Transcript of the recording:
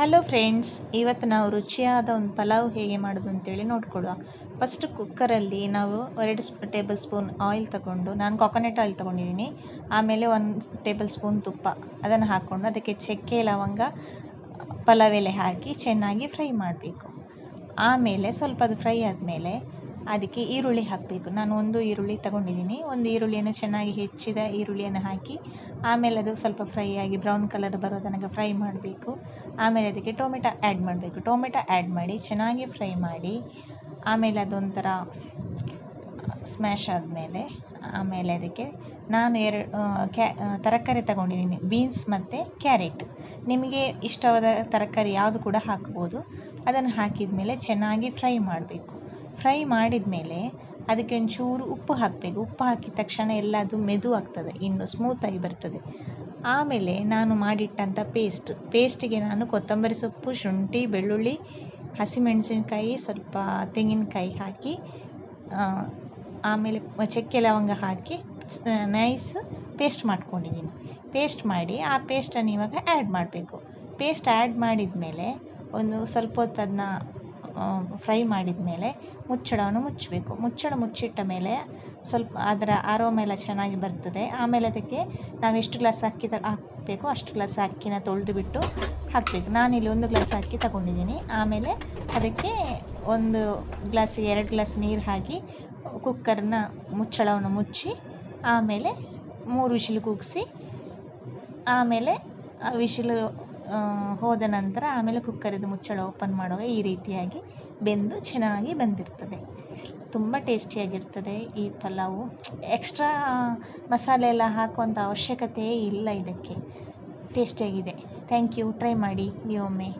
Hello friends, ಇವತ್ತು ನಾವು ರುಚಿಯಾದ ಒಂದು ಪಲಾವ್ ಹೇಗೆ ಮಾಡೋದು ಅಂತೇಳಿ ನೋಡ್ಕೊಳ್ಳುವ. ಫಸ್ಟ್ ಕುಕ್ಕರಲ್ಲಿ ನಾವು 2 ಟೇಬಲ್ ಸ್ಪೂನ್ ಆಯಿಲ್ ತಗೊಂಡು, ನಾನು ಕೊಕೊನಟ್ ಆಯಿಲ್ ತೊಗೊಂಡಿದ್ದೀನಿ. ಆಮೇಲೆ 1 ಟೇಬಲ್ ಸ್ಪೂನ್ ತುಪ್ಪ ಅದನ್ನು ಹಾಕ್ಕೊಂಡು ಅದಕ್ಕೆ ಚಕ್ಕೆ ಲವಂಗ ಪಲಾವ್ ಎಲೆ ಹಾಕಿ ಚೆನ್ನಾಗಿ ಫ್ರೈ ಮಾಡಬೇಕು. ಆಮೇಲೆ ಸ್ವಲ್ಪ ಅದು ಫ್ರೈ ಆದಮೇಲೆ ಅದಕ್ಕೆ ಈರುಳ್ಳಿ ಹಾಕಬೇಕು. ನಾನು 1 ಈರುಳ್ಳಿ ತಗೊಂಡಿದ್ದೀನಿ. 1 ಈರುಳ್ಳಿಯನ್ನು ಚೆನ್ನಾಗಿ ಹೆಚ್ಚಿದ ಈರುಳ್ಳಿಯನ್ನು ಹಾಕಿ ಆಮೇಲೆ ಅದು ಸ್ವಲ್ಪ ಫ್ರೈ ಆಗಿ ಬ್ರೌನ್ ಕಲರ್ ಬರೋ ತನಕ ಫ್ರೈ ಮಾಡಬೇಕು. ಆಮೇಲೆ ಅದಕ್ಕೆ ಟೊಮೆಟೊ ಆ್ಯಡ್ ಮಾಡಬೇಕು. ಟೊಮೆಟೊ ಆ್ಯಡ್ ಮಾಡಿ ಚೆನ್ನಾಗಿ ಫ್ರೈ ಮಾಡಿ ಆಮೇಲೆ ಅದೊಂಥರ ಸ್ಮ್ಯಾಶ್ ಆದಮೇಲೆ ಆಮೇಲೆ ಅದಕ್ಕೆ ನಾನು 2 ತರಕಾರಿ ತಗೊಂಡಿದ್ದೀನಿ, ಬೀನ್ಸ್ ಮತ್ತು ಕ್ಯಾರೆಟ್. ನಿಮಗೆ ಇಷ್ಟವಾದ ತರಕಾರಿ ಯಾವುದು ಕೂಡ ಹಾಕ್ಬೋದು. ಅದನ್ನು ಹಾಕಿದ ಮೇಲೆ ಚೆನ್ನಾಗಿ ಫ್ರೈ ಮಾಡಬೇಕು. ಫ್ರೈ ಮಾಡಿದ ಮೇಲೆ ಅದಕ್ಕೆ ಒಂಚೂರು ಉಪ್ಪು ಹಾಕಬೇಕು. ಉಪ್ಪು ಹಾಕಿದ ತಕ್ಷಣ ಎಲ್ಲ ಅದು ಮೆದು ಆಗ್ತದೆ, ಇನ್ನು ಸ್ಮೂತಾಗಿ ಬರ್ತದೆ. ಆಮೇಲೆ ನಾನು ಮಾಡಿಟ್ಟಂಥ ಪೇಸ್ಟಿಗೆ ನಾನು ಕೊತ್ತಂಬರಿ ಸೊಪ್ಪು, ಶುಂಠಿ, ಬೆಳ್ಳುಳ್ಳಿ, ಹಸಿಮೆಣಸಿನ್ಕಾಯಿ, ಸ್ವಲ್ಪ ತೆಂಗಿನಕಾಯಿ ಹಾಕಿ ಆಮೇಲೆ ಚಕ್ಕೆ ಲವಂಗ ಹಾಕಿ ನೈಸ್ ಪೇಸ್ಟ್ ಮಾಡ್ಕೊಂಡಿದ್ದೀನಿ. ಪೇಸ್ಟ್ ಮಾಡಿ ಆ ಪೇಸ್ಟನ್ನು ಇವಾಗ ಆ್ಯಡ್ ಮಾಡಬೇಕು. ಪೇಸ್ಟ್ ಆ್ಯಡ್ ಮಾಡಿದ ಮೇಲೆ ಒಂದು ಸ್ವಲ್ಪ ಹೊತ್ತು ಅದನ್ನ ಫ್ರೈ ಮಾಡಿದ ಮೇಲೆ ಮುಚ್ಚಳವನ್ನು ಮುಚ್ಚಬೇಕು. ಮುಚ್ಚಳ ಮುಚ್ಚಿಟ್ಟ ಮೇಲೆ ಸ್ವಲ್ಪ ಅದರ ಆರೋಮ ಎಲ್ಲ ಚೆನ್ನಾಗಿ ಬರ್ತದೆ. ಆಮೇಲೆ ಅದಕ್ಕೆ ನಾವು ಎಷ್ಟು ಗ್ಲಾಸ್ ಅಕ್ಕಿ ಹಾಕಬೇಕು ಅಷ್ಟು ಗ್ಲಾಸ್ ಅಕ್ಕಿನ ತೊಳೆದು ಬಿಟ್ಟು ಹಾಕಬೇಕು. ನಾನಿಲ್ಲಿ 1 ಗ್ಲಾಸ್ ಅಕ್ಕಿ ತಗೊಂಡಿದ್ದೀನಿ. ಆಮೇಲೆ ಅದಕ್ಕೆ 1 ಗ್ಲಾಸಿಗೆ 2 ಗ್ಲಾಸ್ ನೀರು ಹಾಕಿ ಕುಕ್ಕರ್ನ ಮುಚ್ಚಳವನ್ನು ಮುಚ್ಚಿ ಆಮೇಲೆ 3 ವಿಶಿಲು ಕೂಗಿಸಿ ಆಮೇಲೆ ವಿಶಿಲು ಹೋದ ನಂತರ ಆಮೇಲೆ ಕುಕ್ಕರಿದ್ದು ಮುಚ್ಚಳ ಓಪನ್ ಮಾಡುವಾಗ ಈ ರೀತಿಯಾಗಿ ಬೆಂದು ಚೆನ್ನಾಗಿ ಬಂದಿರ್ತದೆ. ತುಂಬ ಟೇಸ್ಟಿಯಾಗಿರ್ತದೆ ಈ ಪಲಾವು. ಎಕ್ಸ್ಟ್ರಾ ಮಸಾಲೆ ಎಲ್ಲ ಹಾಕುವಂಥ ಅವಶ್ಯಕತೆಯೇ ಇಲ್ಲ ಇದಕ್ಕೆ. ಟೇಸ್ಟಿಯಾಗಿದೆ. Thank you. ಟ್ರೈ ಮಾಡಿ ನೀವೊಮ್ಮೆ.